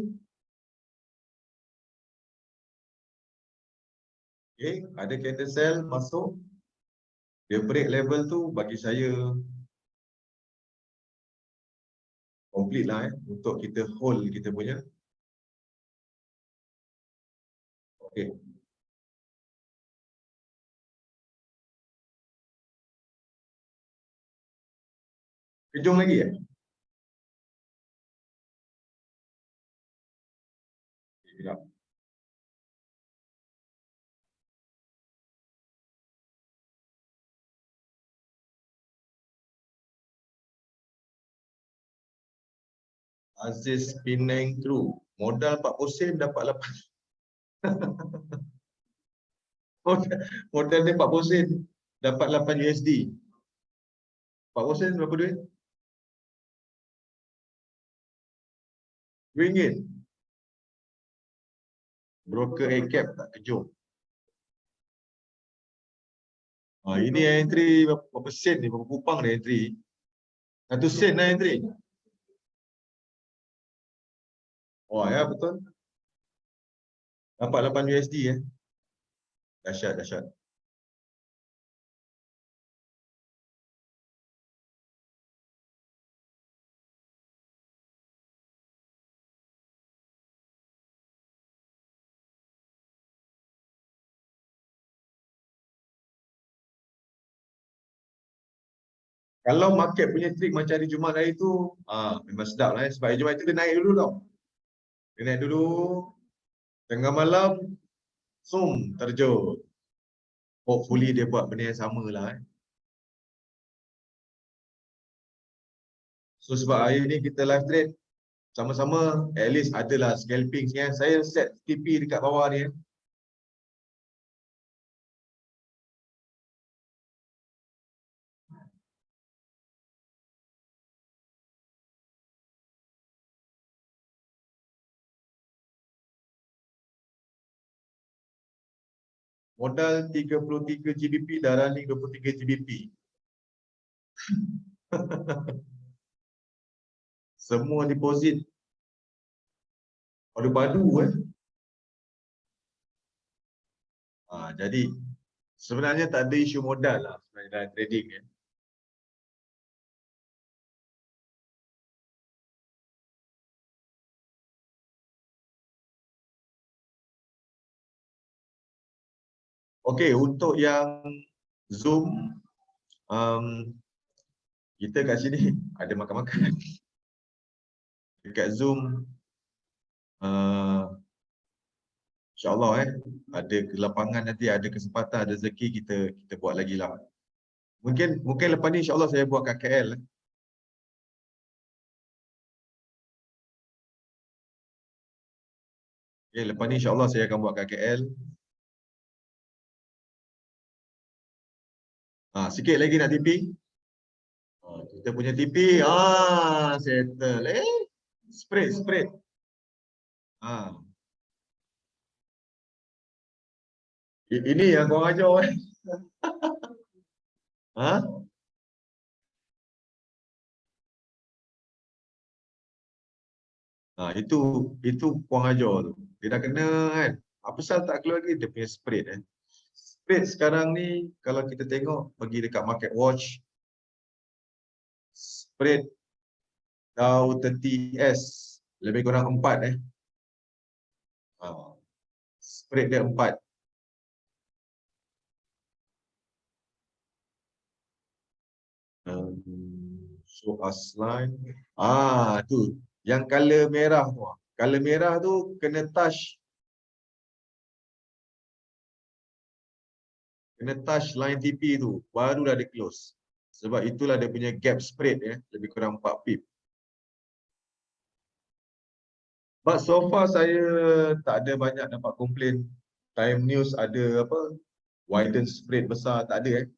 Okay, ada candle sell masuk. Dia break level tu bagi saya complete lah untuk kita hold kita punya. Okay. Kejung lagi Sekejap. Aziz Penang Crew. Modal 40 sen dapat 8. Modal dia 40 sen dapat 8 USD. 40 sen berapa duit? RM2. Broker A-cap tak kejung. Ini entry berapa sen ni? Berapa kupang ni entry? 1 sen lah entry. Oh ya betul. Dapat 8 USD Dahsyat, dahsyat. Kalau market punya trik macam hari Jumaat hari tu, memang sedap lah sebab hari Jumaat tu dia naik dulu tau. Dia naik dulu, tengah malam, terjun. Hopefully dia buat benda yang sama lah So sebab hari ni kita live trade, sama-sama at least adalah scalping Saya set TP dekat bawah ni Modal 33 GBP dah running 23 GBP. Semua deposit padu-padu jadi sebenarnya tak ada isu modal lah sebenarnya dalam trading Okey, untuk yang Zoom kita kat sini ada makan-makan. Dekat Zoom InsyaAllah ada lapangan nanti, ada kesempatan, ada rezeki kita buat lagi lah. Mungkin lepas ni insyaAllah saya buat kat KL. Okay, lepas ni insyaAllah saya akan buat kat KL. Sikit lagi nak TP. Kita punya TP, settle. Spread. Ini yang korang ajar itu korang ajar tu. Dia dah kena kan. Apa pasal tak keluar lagi dia punya spread Spread sekarang ni kalau kita tengok pergi dekat market watch, spread Dow 30S lebih kurang 4 Spread dia 4. So asline tu yang color merah tu. Color merah tu kena touch line TP tu baru dah di close. Sebab itulah dia punya gap spread ya, lebih kurang 4 pip. But so far saya tak ada banyak dapat komplain. Time News ada apa? Widen spread besar tak ada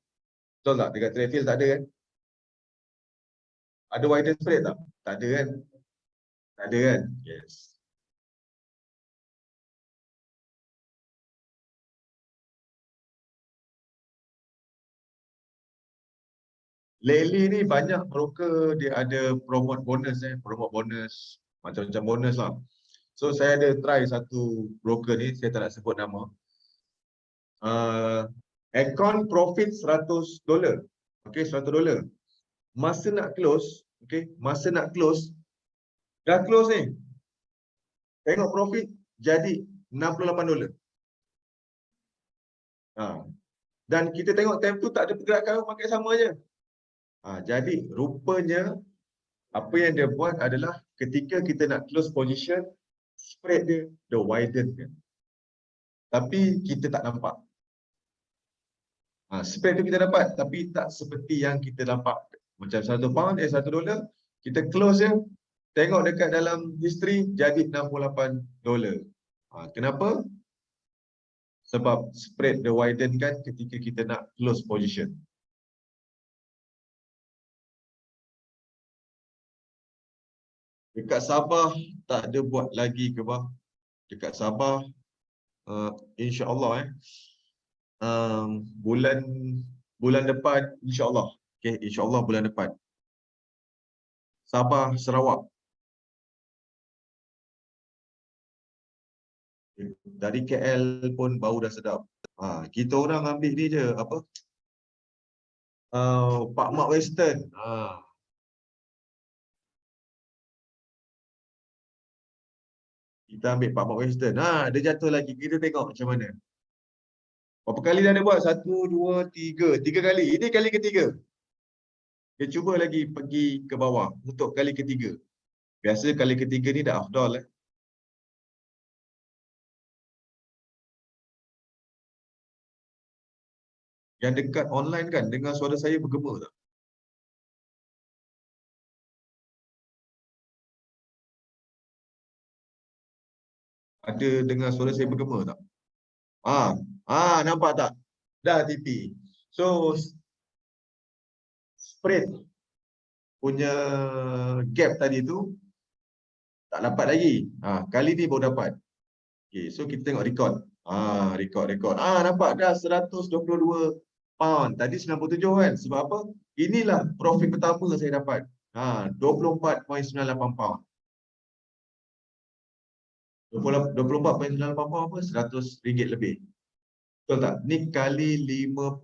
Betul tak? Dekat Trayfield tak ada Ada widen spread tak? Tak ada kan? Tak ada kan? Yes. Lately ni banyak broker dia ada promote bonus promote bonus macam-macam bonus lah. So saya ada try satu broker ni, saya tak nak sebut nama. Account profit $100. Okay, $100. Masa nak close, okay, masa nak close, dah close ni. Tengok profit jadi $68. Dan kita tengok time tu tak ada pergerakan, market sama aja. Jadi rupanya apa yang dia buat adalah ketika kita nak close position, spread dia widen dia. Tapi kita tak nampak. Spread tu kita dapat tapi tak seperti yang kita nampak. Macam £1, $1, kita close je, tengok dekat dalam history jadi $68. Kenapa? Sebab spread dia widen kan ketika kita nak close position. Dekat Sabah tak ada buat lagi ke bang? Dekat Sabah insya-Allah bulan depan insya-Allah. Okey, insya-Allah bulan depan. Sabah, Sarawak. Dari KL pun bau dah sedap. Kita orang ambil ni je apa? Pak Mak Western. Kita ambil Pak Mak Western. Dia jatuh lagi. Kita tengok macam mana. Berapa kali dah dia buat? 1, 2, 3. 3 kali. Ini kali ketiga. Dia cuba lagi pergi ke bawah untuk kali ketiga. Biasa kali ketiga ni dah afdal Yang dekat online kan, dengar suara saya bergema tak? Ada dengar suara saya bergema tak? Nampak tak? Dah TP. So, spread punya gap tadi tu tak dapat lagi. Kali ni baru dapat. Okay, so kita tengok record. Record. Nampak dah 122 pound. Tadi 97 kan? Sebab apa? Inilah profit pertama saya dapat. 24.98 pound. 24.98 pound apa? RM100 lebih. Betul tak? Ni kali 5.3.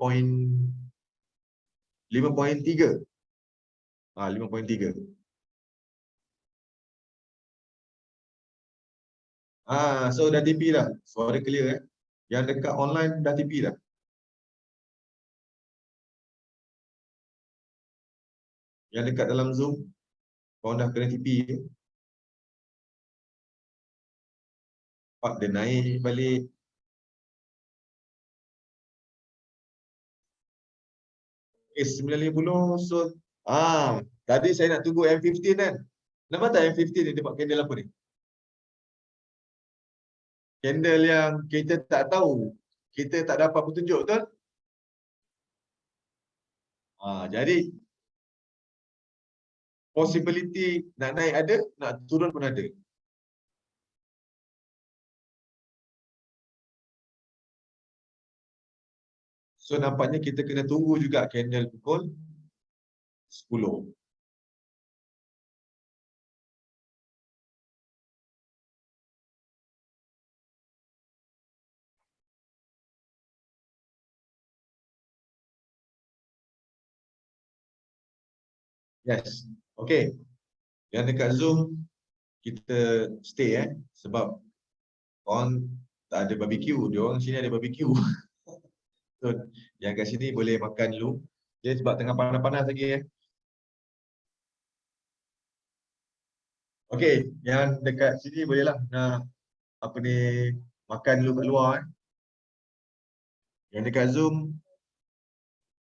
5.3. So dah TP dah. Suara clear Yang dekat online dah TP dah. Yang dekat dalam Zoom, korang dah kena TP Pak dia naik balik. Okay, 950. So, tadi saya nak tunggu M15 kan. Nampak tak M15 ni dia buat candle apa ni? Candle yang kita tak tahu. Kita tak dapat petunjuk kan? Jadi possibility nak naik ada, nak turun pun ada. So nampaknya kita kena tunggu juga candle pukul 10. Yes. Okay. Yang dekat Zoom kita stay sebab orang tak ada barbecue. Dia orang sini ada barbecue. So, yang kat sini boleh makan dulu. Dia sebab tengah panas-panas lagi Okey, yang dekat sini bolehlah nak apa ni makan dulu kat luar Yang dekat Zoom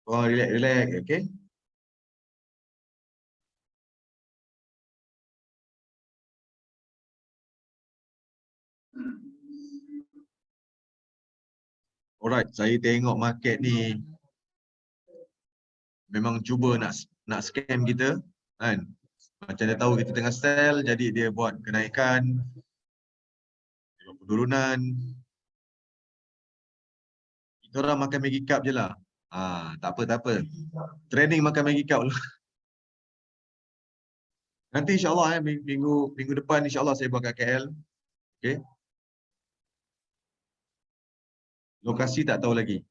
korang relax, okey? Alright, saya tengok market ni memang cuba nak scam kita kan. Macam dia tahu kita tengah sell, jadi dia buat kenaikan, penurunan. Kita orang makan Maggi cup je lah. Tak apa, tak apa. Training makan Maggi cup lah. Nanti insyaAllah minggu depan insyaAllah saya buat kat KL. Okay. Lokasi tak tahu lagi.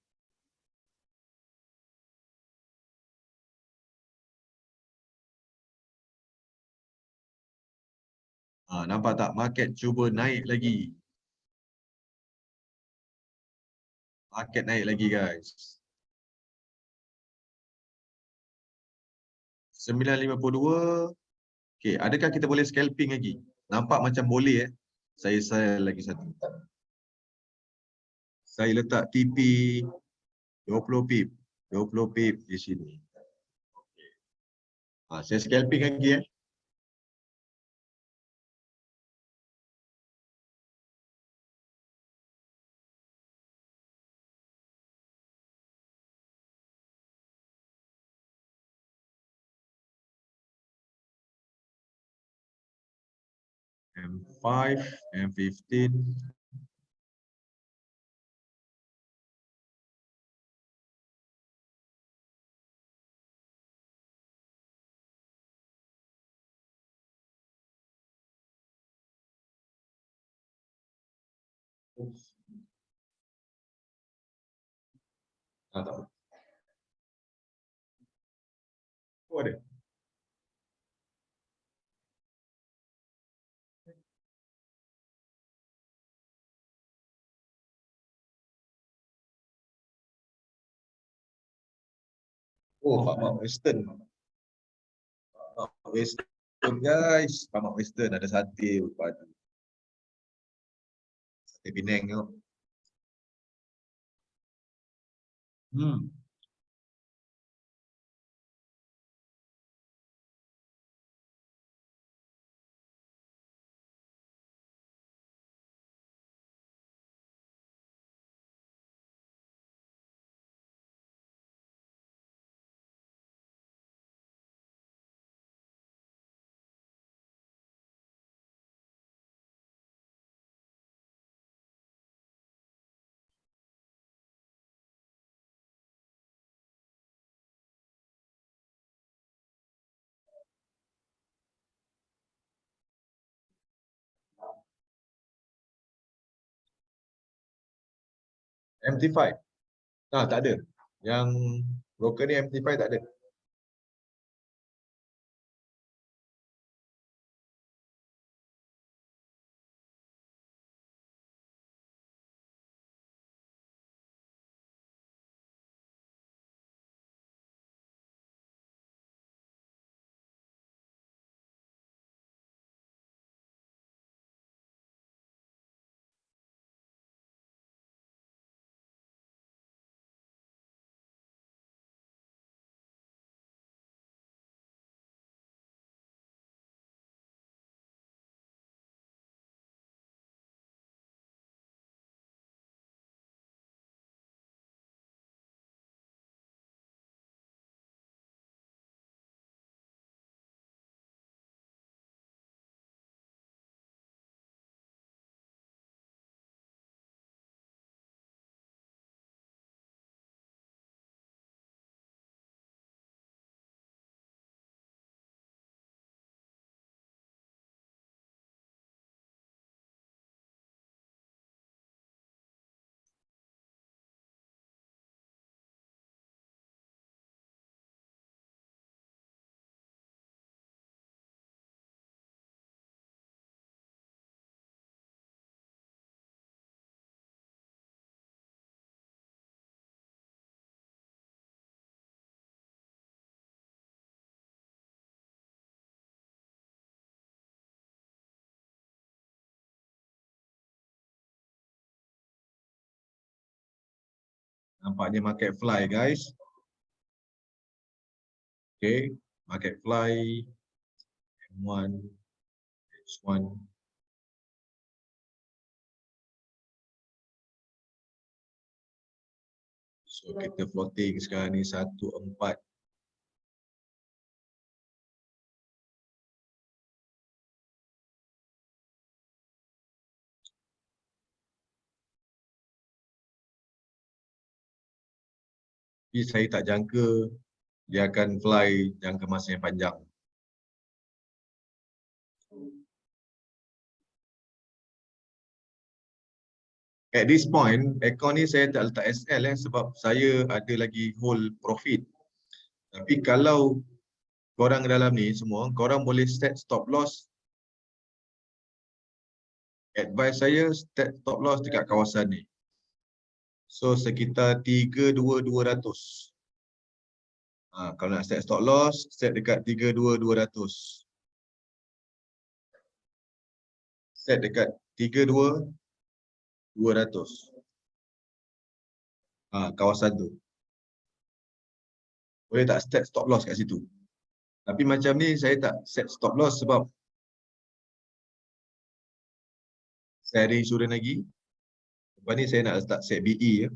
Nampak tak? Market cuba naik lagi. Market naik lagi guys. 9.52. Okay, adakah kita boleh scalping lagi? Nampak macam boleh Saya sell lagi satu. Saya letak TP 20 pip. 20 pip di sini. Saya scalping lagi M5, M15. Tak apa. Oh, ada. Oh, Pak Mak Western. Pak Mak Western guys. Pak Mak Western ada sate padu. Sate Penang tu. MT5. Tak ada. Yang broker ni MT5 tak ada. Nampaknya market fly guys. Okay, market fly M1, H1. So kita floating sekarang ni 14. Tapi saya tak jangka dia akan fly jangka masa yang panjang. At this point, akaun ni saya tak letak SL sebab saya ada lagi hold profit. Tapi kalau korang dalam ni semua, korang boleh set stop loss. Advice saya set stop loss dekat kawasan ni. So sekitar 32,200. Kalau nak set stop loss, set dekat 32,200. Set dekat 32,200. Kawasan tu. Boleh tak set stop loss kat situ. Tapi macam ni saya tak set stop loss sebab saya ada insurans lagi. Lepas ni saya nak letak set BE ya.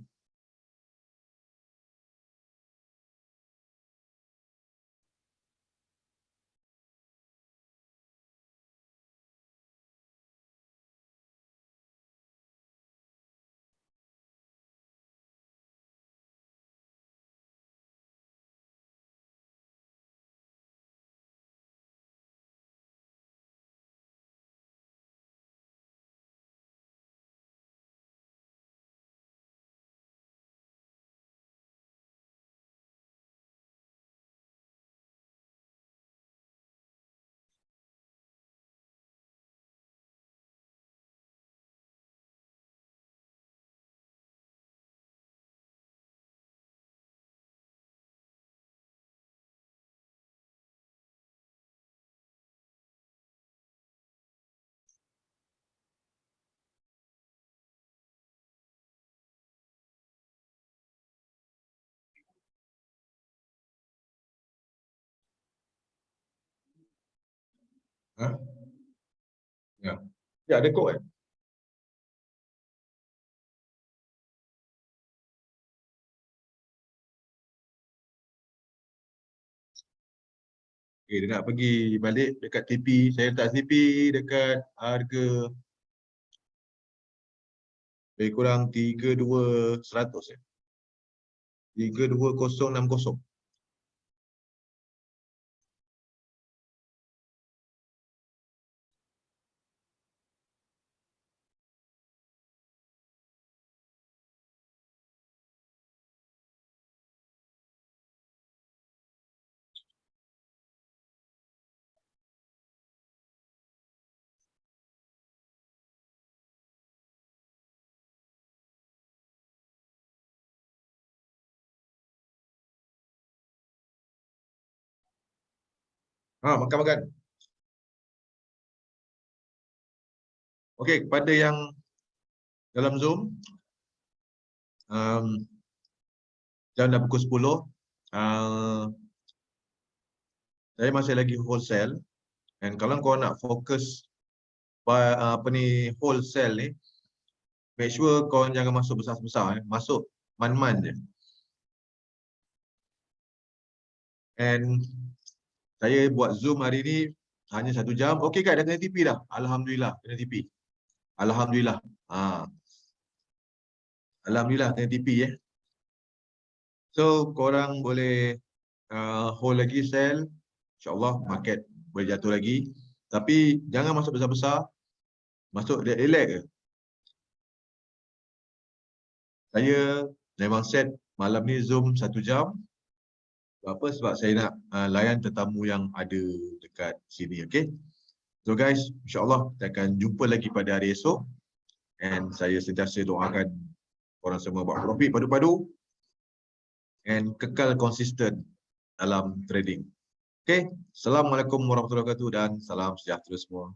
Ya. Ya, ada kod Okay, dia nak pergi balik dekat TP. Saya letak TP dekat harga lebih kurang 32,100 ya. 32,060. Makan-makan. Okey, kepada yang dalam Zoom, jam dah pukul 10. Saya masih lagi wholesale. Dan kalau kau nak fokus wholesale ni, make sure kau jangan masuk besar-besar. Masuk man-man je. And saya buat Zoom hari ni hanya 1 jam. Okey kan, dah kena TP dah. Alhamdulillah kena TP. Alhamdulillah. Alhamdulillah kena TP ya. So korang boleh hold lagi sell. InsyaAllah market boleh jatuh lagi. Tapi jangan masuk besar-besar. Masuk relax je. Saya memang set malam ni Zoom 1 jam. Apa? Sebab saya nak layan tetamu yang ada dekat sini. Okay. So guys, insyaAllah kita akan jumpa lagi pada hari esok. And saya sentiasa doakan korang semua buat profit padu-padu. And kekal konsisten dalam trading. Okay. Assalamualaikum warahmatullahi wabarakatuh dan salam sejahtera semua.